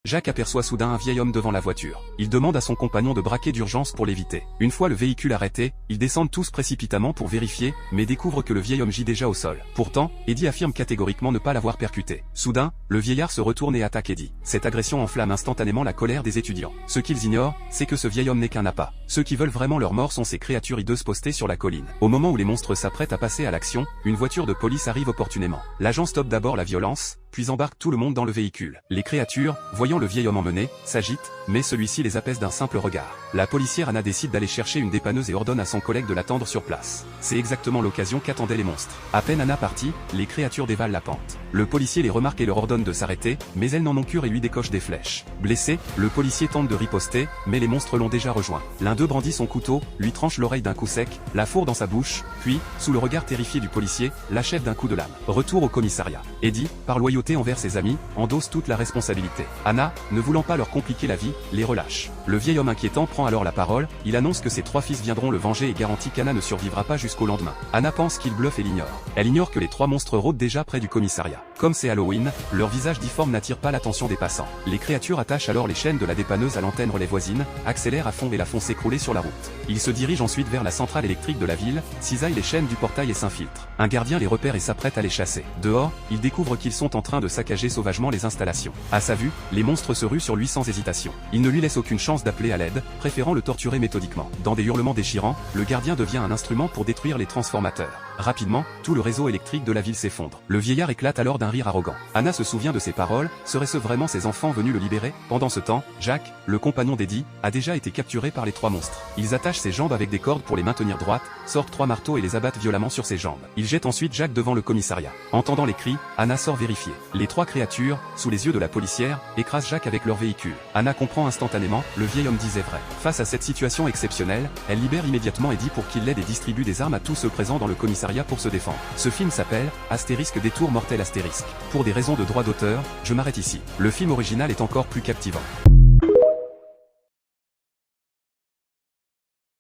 Jacques aperçoit soudain un vieil homme devant la voiture. Il demande à son compagnon de braquer d'urgence pour l'éviter. Une fois le véhicule arrêté, ils descendent tous précipitamment pour vérifier, mais découvrent que le vieil homme gît déjà au sol. Pourtant, Eddie affirme catégoriquement ne pas l'avoir percuté. Soudain, le vieillard se retourne et attaque Eddie. Cette agression enflamme instantanément la colère des étudiants. Ce qu'ils ignorent, c'est que ce vieil homme n'est qu'un appât. Ceux qui veulent vraiment leur mort sont ces créatures hideuses postées sur la colline. Au moment où les monstres s'apprêtent à passer à l'action, une voiture de police arrive opportunément. L'agent stoppe d'abord la violence, puis embarque tout le monde dans le véhicule. Les créatures, voyant le vieil homme emmené, s'agitent, mais celui-ci les apaise d'un simple regard. La policière Anna décide d'aller chercher une dépanneuse et ordonne à son collègue de l'attendre sur place. C'est exactement l'occasion qu'attendaient les monstres. À peine Anna partie, les créatures dévalent la pente. Le policier les remarque et leur ordonne de s'arrêter, mais elles n'en ont cure et lui décochent des flèches. Blessé, le policier tente de riposter, mais les monstres l'ont déjà rejoint. L'un d'eux brandit son couteau, lui tranche l'oreille d'un coup sec, la fourre dans sa bouche, puis, sous le regard terrifié du policier, l'achève d'un coup de lame. Retour au commissariat. Eddie, par loyauté envers ses amis, endosse toute la responsabilité. Anna, ne voulant pas leur compliquer la vie, les relâche. Le vieil homme inquiétant prend alors la parole, il annonce que ses 3 fils viendront le venger et garantit qu'Anna ne survivra pas jusqu'au lendemain. Anna pense qu'il bluffe et l'ignore. Elle ignore que les 3 monstres rôdent déjà près du commissariat. Comme c'est Halloween, leur visage difforme n'attire pas l'attention des passants. Les créatures attachent alors les chaînes de la dépanneuse à l'antenne relais voisine, accélèrent à fond et la font s'écrouler sur la route. Ils se dirigent ensuite vers la centrale électrique de la ville, cisaillent les chaînes du portail et s'infiltrent. Un gardien les repère et s'apprête à les chasser. Dehors, ils découvrent qu'ils sont en train de saccager sauvagement les installations. À sa vue, les monstres se ruent sur lui sans hésitation. Ils ne lui laissent aucune chance d'appeler à l'aide, préférant le torturer méthodiquement. Dans des hurlements déchirants, le gardien devient un instrument pour détruire les transformateurs. Rapidement, tout le réseau électrique de la ville s'effondre. Le vieillard éclate alors d'un rire arrogant. Anna se souvient de ses paroles, serait-ce vraiment ses enfants venus le libérer? Pendant ce temps, Jacques, le compagnon d'Eddie, a déjà été capturé par les 3 monstres. Ils attachent ses jambes avec des cordes pour les maintenir droites, sortent 3 marteaux et les abattent violemment sur ses jambes. Ils jettent ensuite Jacques devant le commissariat. Entendant les cris, Anna sort vérifier. Les 3 créatures, sous les yeux de la policière, écrasent Jacques avec leur véhicule. Anna comprend instantanément, le vieil homme disait vrai. Face à cette situation exceptionnelle, elle libère immédiatement Eddie pour qu'il l'aide et distribue des armes à tous ceux présents dans le commissariat pour se défendre. Ce film s'appelle Astérisque détour mortel astérisque. Pour des raisons de droit d'auteur, je m'arrête ici. Le film original est encore plus captivant.